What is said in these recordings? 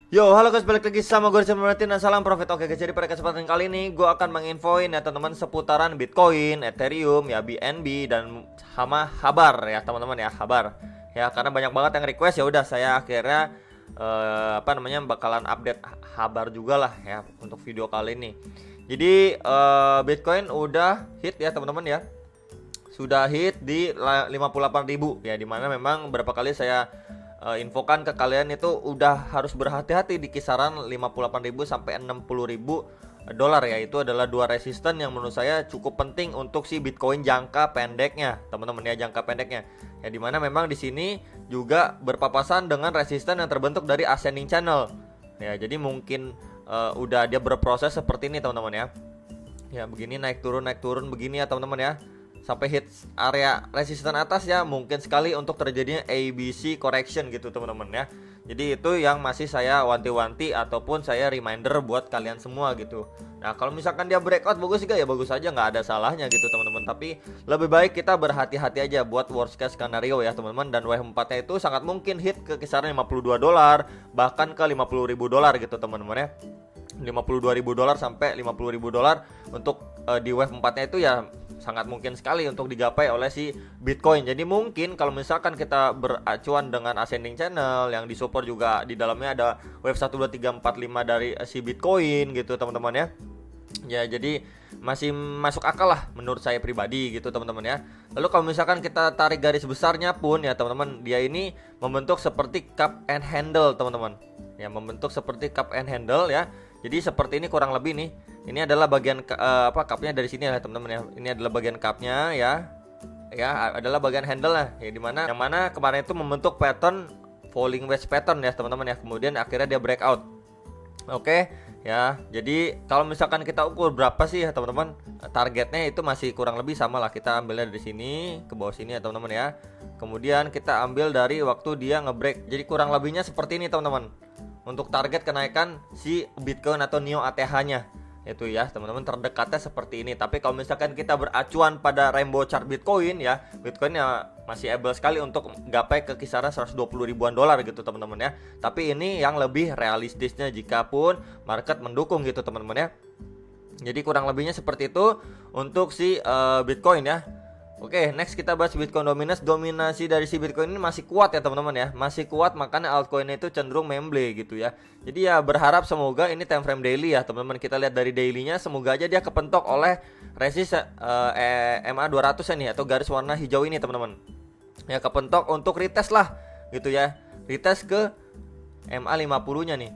Yo, halo guys, balik lagi sama gue Martin dan salam profit. Oke guys, jadi pada kesempatan kali ini gue akan menginfoin ya teman-teman seputaran Bitcoin, Ethereum, ya BNB dan sama Habar ya teman-teman ya, Habar. Ya karena banyak banget yang request, ya udah saya akhirnya bakalan update Habar juga lah ya untuk video kali ini. Jadi Bitcoin udah hit ya teman-teman ya. Sudah hit di 58.000 ya, dimana memang berapa kali saya infokan ke kalian itu udah harus berhati-hati di kisaran 58.000 sampai 60.000 dolar ya. Itu adalah dua resisten yang menurut saya cukup penting untuk si Bitcoin jangka pendeknya, teman-teman ya, jangka pendeknya. Ya dimana memang di sini juga berpapasan dengan resisten yang terbentuk dari ascending channel. Ya jadi mungkin udah dia berproses seperti ini teman-teman ya. Ya begini naik turun begini ya teman-teman ya, sampai hit area resisten atas ya, mungkin sekali untuk terjadinya ABC correction gitu teman-teman ya. Jadi itu yang masih saya wanti-wanti ataupun saya reminder buat kalian semua gitu. Nah kalau misalkan dia breakout bagus juga ya bagus aja, nggak ada salahnya gitu teman-teman. Tapi lebih baik kita berhati-hati aja buat worst case scenario ya teman-teman. Dan WF4 nya itu sangat mungkin hit ke kisaran 52 dolar bahkan ke 50.000 dolar gitu teman-teman ya. 52.000 dolar sampai 50.000 dolar untuk di wave 4-nya itu ya sangat mungkin sekali untuk digapai oleh si Bitcoin. Jadi mungkin kalau misalkan kita beracuan dengan ascending channel yang disupport juga di dalamnya ada wave 1 2 3 4 5 dari si Bitcoin gitu teman-teman ya. Ya jadi masih masuk akal lah menurut saya pribadi gitu teman-teman ya. Lalu kalau misalkan kita tarik garis besarnya pun ya teman-teman, dia ini membentuk seperti cup and handle teman-teman. Ya membentuk seperti cup and handle ya. Jadi seperti ini kurang lebih nih. Ini adalah bagian cupnya dari sini ya teman-teman ya. Ini adalah bagian cupnya ya. Ya adalah bagian handle lah ya, dimana yang mana kemarin itu membentuk pattern falling wedge pattern ya teman-teman ya. Kemudian akhirnya dia breakout. Oke ya. Jadi kalau misalkan kita ukur berapa sih ya teman-teman, targetnya itu masih kurang lebih sama lah. Kita ambilnya dari sini ke bawah sini ya teman-teman ya. Kemudian kita ambil dari waktu dia ngebreak. Jadi kurang lebihnya seperti ini teman-teman untuk target kenaikan si Bitcoin atau Neo ATH-nya itu ya teman-teman, terdekatnya seperti ini. Tapi kalau misalkan kita beracuan pada rainbow chart Bitcoin ya, Bitcoin ya masih able sekali untuk gapai ke kisaran 120 ribuan dolar gitu teman-teman ya. Tapi ini yang lebih realistisnya jika pun market mendukung gitu teman-teman ya. Jadi kurang lebihnya seperti itu untuk si Bitcoin ya. Oke, next kita bahas Bitcoin dominance. Dominasi dari si Bitcoin ini masih kuat ya teman-teman ya, masih kuat, makanya altcoinnya itu cenderung memble gitu ya. Jadi ya berharap semoga ini time frame daily ya teman-teman. Kita lihat dari dailynya, semoga aja dia kepentok oleh resist MA 200 nih atau garis warna hijau ini teman-teman. Ya kepentok untuk retest lah gitu ya, retest ke MA 50-nya nih.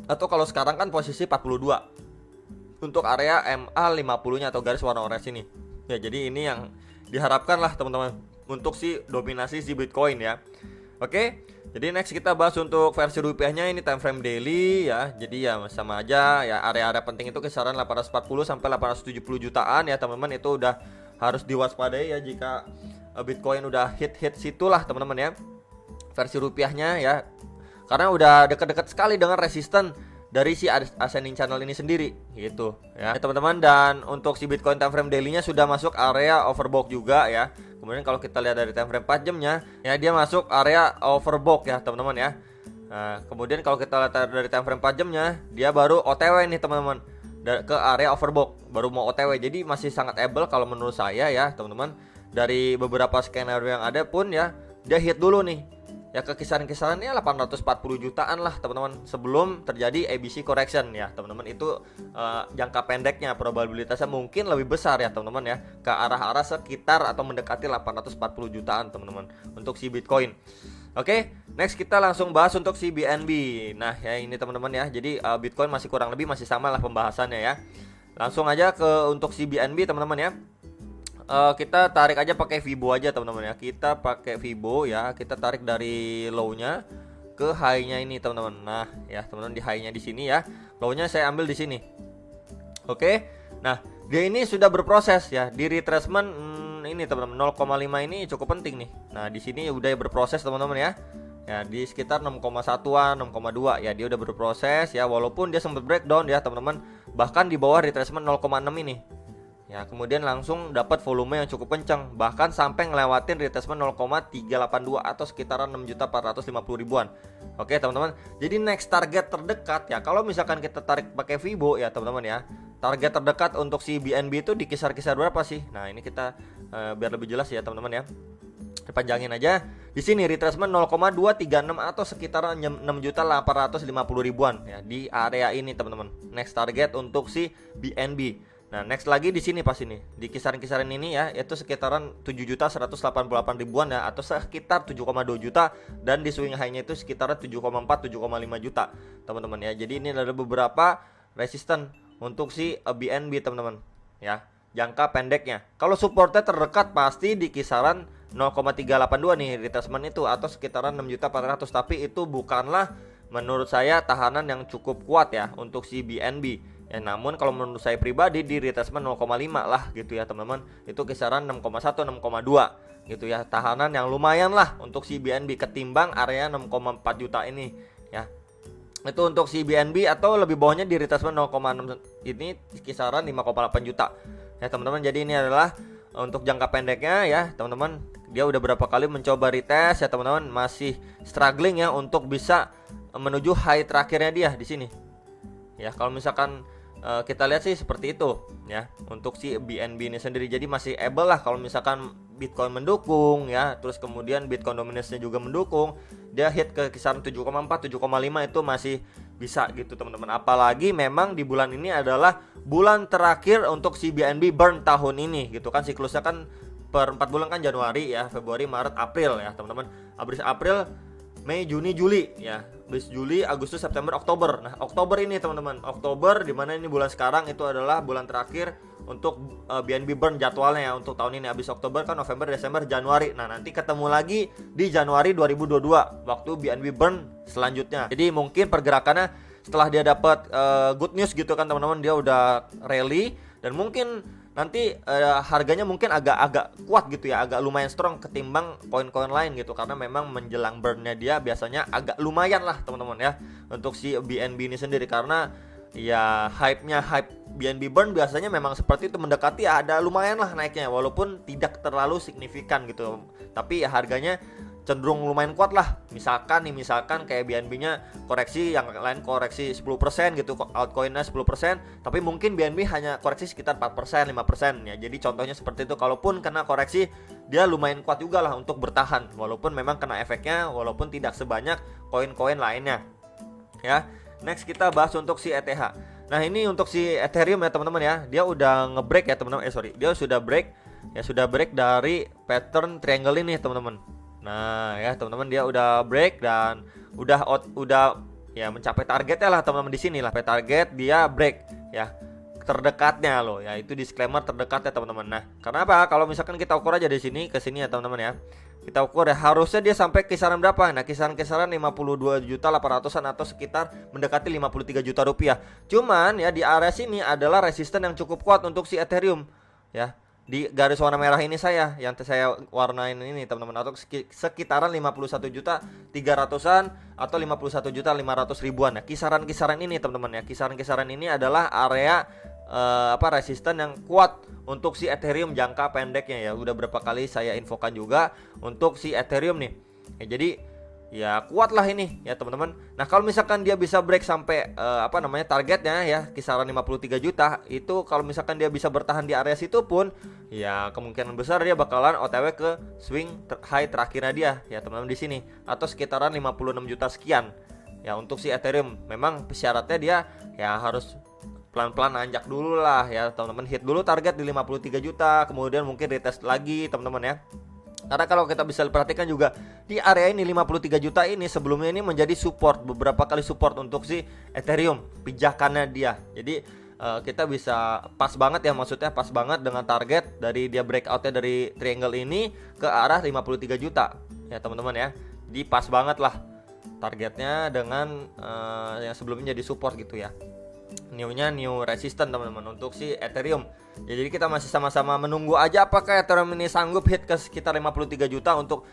Atau kalau sekarang kan posisi 42 untuk area MA 50-nya atau garis warna orange ini. Ya jadi ini yang diharapkan lah teman-teman untuk si dominasi si Bitcoin ya. Oke, jadi next kita bahas untuk versi rupiahnya, ini time frame daily ya. Jadi ya sama aja ya, area-area penting itu kisaran 840 sampai 870 jutaan ya teman-teman. Itu udah harus diwaspadai ya jika Bitcoin udah hit situlah teman-teman ya, versi rupiahnya ya. Karena udah deket-deket sekali dengan resisten dari si ascending channel ini sendiri gitu ya teman-teman. Dan untuk si Bitcoin time frame daily-nya sudah masuk area overbought juga ya. Kemudian kalau kita lihat dari time frame 4 jamnya ya, dia masuk area overbought ya teman-teman ya. Nah, kemudian kalau kita lihat dari time frame 4 jamnya, dia baru OTW nih teman-teman ke area overbought, baru mau OTW. Jadi masih sangat able kalau menurut saya ya teman-teman. Dari beberapa skenario yang ada pun ya, dia hit dulu nih ya ke kisaran-kisaran ya 840 jutaan lah teman-teman sebelum terjadi ABC correction ya teman-teman. Itu jangka pendeknya probabilitasnya mungkin lebih besar ya teman-teman ya, ke arah-arah sekitar atau mendekati 840 jutaan teman-teman untuk si Bitcoin. Oke, next kita langsung bahas untuk si BNB. Nah ya ini teman-teman ya, jadi Bitcoin masih kurang lebih masih sama lah pembahasannya ya. Langsung aja ke untuk si BNB teman-teman ya. Kita tarik aja pakai Fibo aja teman-teman ya. Kita pakai Fibo ya. Kita tarik dari low-nya ke high-nya ini teman-teman. Nah, ya teman-teman, di high-nya di sini ya. Low-nya saya ambil di sini. Oke. Nah, dia ini sudah berproses ya. Di retracement ini teman-teman 0,5 ini cukup penting nih. Nah, di sini udah berproses teman-teman ya. Ya, di sekitar 6,1-an, 6,2 ya, dia udah berproses ya, walaupun dia sempat breakdown ya teman-teman. Bahkan di bawah retracement 0,6 ini. Ya, kemudian langsung dapat volume yang cukup kencang, bahkan sampai ngelewatin retracement 0,382 atau sekitaran 6.450.000-an. Oke teman-teman, jadi next target terdekat ya, kalau misalkan kita tarik pakai Fibo ya teman-teman ya, target terdekat untuk si BNB itu di kisar-kisar berapa sih? Nah ini kita biar lebih jelas ya teman-teman ya, dipanjangin aja. Di sini retracement 0,236 atau sekitaran 6.850.000-an ya di area ini teman-teman. Next target untuk si BNB. Nah, next lagi di sini pas ini. Di kisaran-kisaran ini ya, itu sekitaran 7.188.000-an ya atau sekitar 7,2 juta, dan di swing high-nya itu sekitaran 7,4 7,5 juta, teman-teman ya. Jadi ini ada beberapa resisten untuk si BNB teman-teman ya. Jangka pendeknya. Kalau supportnya terdekat pasti di kisaran 0,382 nih retracement itu atau sekitaran 6.400.000, tapi itu bukanlah menurut saya tahanan yang cukup kuat ya untuk si BNB. Ya, namun kalau menurut saya pribadi di retracement 0,5 lah gitu ya teman-teman. Itu kisaran 6,1 6,2 gitu ya. Tahanan yang lumayan lah untuk si BNB ketimbang area 6,4 juta ini ya. Itu untuk si BNB, atau lebih bawahnya di retracement 0,6 ini kisaran 5,8 juta. Ya teman-teman, jadi ini adalah untuk jangka pendeknya ya teman-teman. Dia udah berapa kali mencoba retest ya teman-teman, masih struggling ya untuk bisa menuju high terakhirnya dia di sini. Ya, kalau misalkan kita lihat sih seperti itu ya untuk si BNB ini sendiri. Jadi masih able lah kalau misalkan Bitcoin mendukung ya, terus kemudian Bitcoin dominance-nya juga mendukung, dia hit ke kisaran 7,4 7,5 itu masih bisa gitu teman-teman. Apalagi memang di bulan ini adalah bulan terakhir untuk si BNB burn tahun ini gitu kan. Siklusnya kan per 4 bulan kan, Januari ya, Februari, Maret, April ya teman-teman. Habis April, Mei, Juni, Juli ya. Habis Juli, Agustus, September, Oktober. Nah, Oktober ini teman-teman, Oktober dimana ini bulan sekarang itu adalah bulan terakhir untuk BNB burn jadwalnya ya untuk tahun ini. Habis Oktober kan November, Desember, Januari. Nah, nanti ketemu lagi di Januari 2022 waktu BNB burn selanjutnya. Jadi mungkin pergerakannya setelah dia dapat good news gitu kan teman-teman, dia udah rally dan mungkin nanti harganya mungkin agak kuat gitu ya, agak lumayan strong ketimbang koin-koin lain gitu, karena memang menjelang burnnya dia biasanya agak lumayan lah teman-teman ya untuk si BNB ini sendiri, karena ya hype BNB burn biasanya memang seperti itu, mendekati ada lumayan lah naiknya walaupun tidak terlalu signifikan gitu, tapi ya harganya cenderung lumayan kuat lah. Misalkan kayak BNB-nya koreksi, yang lain koreksi 10% gitu, altcoin-nya 10%, tapi mungkin BNB hanya koreksi sekitar 4%, 5% ya. Jadi contohnya seperti itu. Kalaupun kena koreksi, dia lumayan kuat juga lah untuk bertahan, walaupun memang kena efeknya, walaupun tidak sebanyak koin-koin lainnya. Ya. Next kita bahas untuk si ETH. Nah, ini untuk si Ethereum ya teman-teman ya. Dia udah nge-break ya teman-teman. Dia sudah break dari pattern triangle ini teman-teman. Nah ya teman-teman, dia udah break dan udah ya mencapai targetnya lah teman-teman. Di sini lah target dia break ya, terdekatnya loh ya, itu disclaimer terdekatnya teman-teman. Nah karena apa, kalau misalkan kita ukur aja di sini ke sini ya teman-teman ya, kita ukur ya harusnya dia sampai kisaran berapa. Nah kisaran 52.800.000-an atau sekitar mendekati 53 juta rupiah. Cuman ya di area sini adalah resisten yang cukup kuat untuk si Ethereum ya. Di garis warna merah ini yang saya warnain ini teman-teman, atau sekitaran 51.300.000-an atau 51.500.000-an ya. Kisaran-kisaran ini teman-teman ya. Kisaran-kisaran ini adalah area resisten yang kuat untuk si Ethereum jangka pendeknya ya. Udah berapa kali saya infokan juga untuk si Ethereum nih. Ya, jadi ya kuat lah ini ya teman-teman. Nah kalau misalkan dia bisa break sampai targetnya ya kisaran 53 juta, itu kalau misalkan dia bisa bertahan di area situ pun ya kemungkinan besar dia bakalan OTW ke swing high terakhirnya dia ya teman-teman di sini, atau sekitaran 56 juta sekian ya untuk si Ethereum. Memang syaratnya dia ya harus pelan-pelan nanjak dulu lah ya teman-teman, hit dulu target di 53 juta, kemudian mungkin retest lagi teman-teman ya. Karena kalau kita bisa perhatikan juga di area ini 53 juta ini sebelumnya ini menjadi support, beberapa kali support untuk si Ethereum pijakannya dia. Jadi kita bisa pas banget ya, maksudnya pas banget dengan target dari dia breakoutnya dari triangle ini ke arah 53 juta ya teman-teman ya. Jadi pas banget lah targetnya dengan yang sebelumnya jadi support gitu ya. New resistance teman-teman untuk si Ethereum. Ya, jadi kita masih sama-sama menunggu aja apakah Ethereum ini sanggup hit ke sekitar 53 juta untuk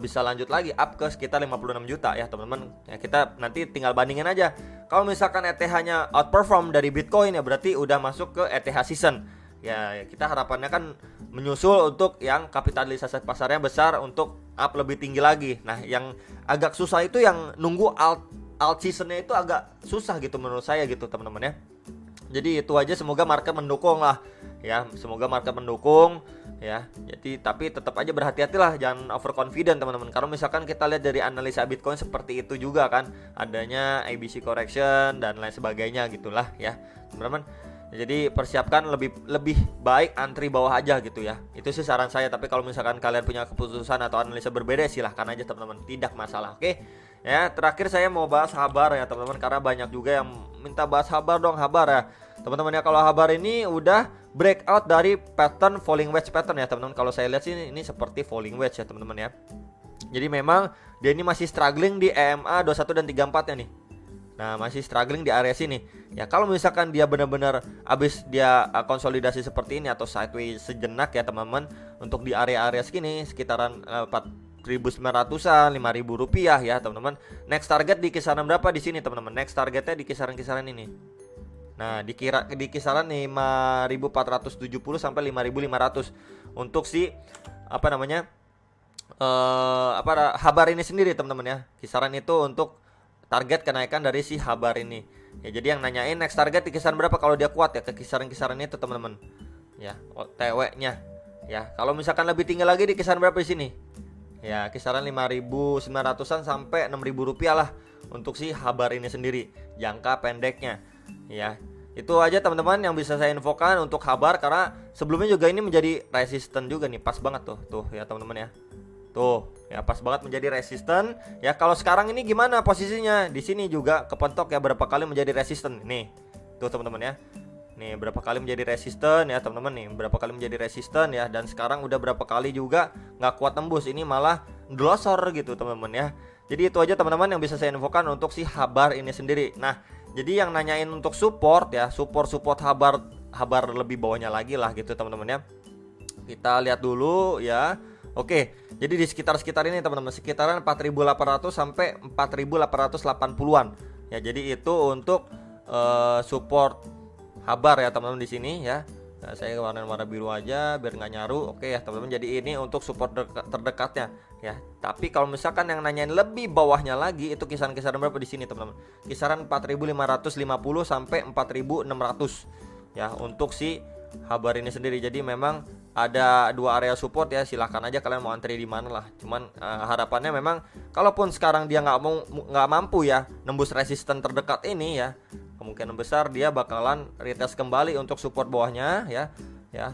bisa lanjut lagi up ke sekitar 56 juta ya teman-teman. Ya, kita nanti tinggal bandingin aja. Kalau misalkan ETH-nya outperform dari Bitcoin ya berarti udah masuk ke ETH season. Ya kita harapannya kan menyusul untuk yang kapitalisasi pasarnya besar untuk up lebih tinggi lagi. Nah yang agak susah itu yang nunggu alt seasonnya itu agak susah gitu menurut saya gitu teman-teman ya. Jadi itu aja, semoga market mendukung lah ya, semoga market mendukung ya. Jadi tapi tetap aja berhati-hatilah, jangan overconfident teman-teman. Karena misalkan kita lihat dari analisa Bitcoin seperti itu juga kan, adanya ABC correction dan lain sebagainya gitulah ya teman-teman. Jadi persiapkan lebih baik antri bawah aja gitu ya. Itu sih saran saya. Tapi kalau misalkan kalian punya keputusan atau analisa berbeda, silahkan aja teman-teman, tidak masalah. Oke. Ya, terakhir saya mau bahas Habar ya teman-teman, karena banyak juga yang minta bahas Habar dong, Habar ya. Teman-teman ya, kalau Habar ini udah breakout dari pattern falling wedge pattern ya teman-teman. Kalau saya lihat sih ini seperti falling wedge ya teman-teman ya. Jadi memang dia ini masih struggling di EMA 21 dan 34 ya nih. Nah, masih struggling di area sini. Ya, kalau misalkan dia benar-benar habis dia konsolidasi seperti ini atau sideways sejenak ya teman-teman, untuk di area-area segini sekitaran 4.900-an, 5.000 rupiah ya teman-teman. Next target di kisaran berapa di sini teman-teman? Next targetnya di kisaran-kisaran ini. Nah, di kisaran 5.470 sampai 5.500 untuk si Habar ini sendiri teman-teman ya. Kisaran itu untuk target kenaikan dari si Habar ini. Ya, jadi yang nanyain next target di kisaran berapa kalau dia kuat ya, ke kisaran-kisaran itu teman-teman. Ya, OTW-nya. Ya, kalau misalkan lebih tinggi lagi di kisaran berapa di sini? Ya, kisaran 5.900-an sampai 6.000 rupiah lah untuk si Habar ini sendiri, jangka pendeknya. Ya, itu aja teman-teman yang bisa saya infokan untuk Habar, karena sebelumnya juga ini menjadi resisten juga nih, pas banget tuh ya teman-teman ya. Tuh, ya pas banget menjadi resisten. Ya, kalau sekarang ini gimana posisinya? Di sini juga kepentok ya, berapa kali menjadi resisten. Nih. Tuh teman-teman ya. Nih, berapa kali menjadi resisten ya teman-teman nih, berapa kali menjadi resisten ya, dan sekarang udah berapa kali juga nggak kuat tembus, ini malah glosor gitu teman-teman ya. Jadi itu aja teman-teman yang bisa saya infokan untuk si Habar ini sendiri. Nah, jadi yang nanyain untuk support ya, support Habar lebih bawahnya lagi lah gitu teman-teman ya. Kita lihat dulu ya. Oke, jadi di sekitar ini teman-teman, sekitaran 4.800 sampai 4.880-an. Ya, jadi itu untuk support Habar ya teman-teman di sini ya. Nah, saya warna biru aja biar nggak nyaru. Oke ya teman-teman, jadi ini untuk support terdekatnya ya. Tapi kalau misalkan yang nanyain lebih bawahnya lagi, itu kisaran berapa di sini teman-teman? Kisaran 4.550 sampai 4.600 ya untuk si Habar ini sendiri. Jadi memang ada dua area support ya, silahkan aja kalian mau antri di mana lah. Cuman harapannya memang kalaupun sekarang dia nggak mampu ya nembus resisten terdekat ini ya, kemungkinan besar dia bakalan retest kembali untuk support bawahnya ya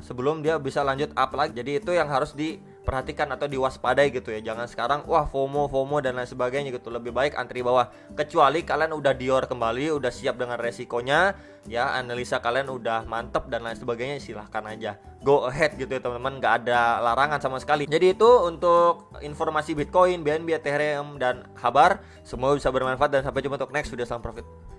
sebelum dia bisa lanjut up lagi. Jadi itu yang harus diperhatikan atau diwaspadai gitu ya. Jangan sekarang wah FOMO dan lain sebagainya gitu. Lebih baik antri bawah, kecuali kalian udah dior kembali, udah siap dengan resikonya ya, analisa kalian udah mantep dan lain sebagainya, silahkan aja go ahead gitu ya teman-teman, nggak ada larangan sama sekali. Jadi itu untuk informasi Bitcoin, BNB, Ethereum dan Habar. Semoga bisa bermanfaat dan sampai jumpa untuk next video. Salam profit.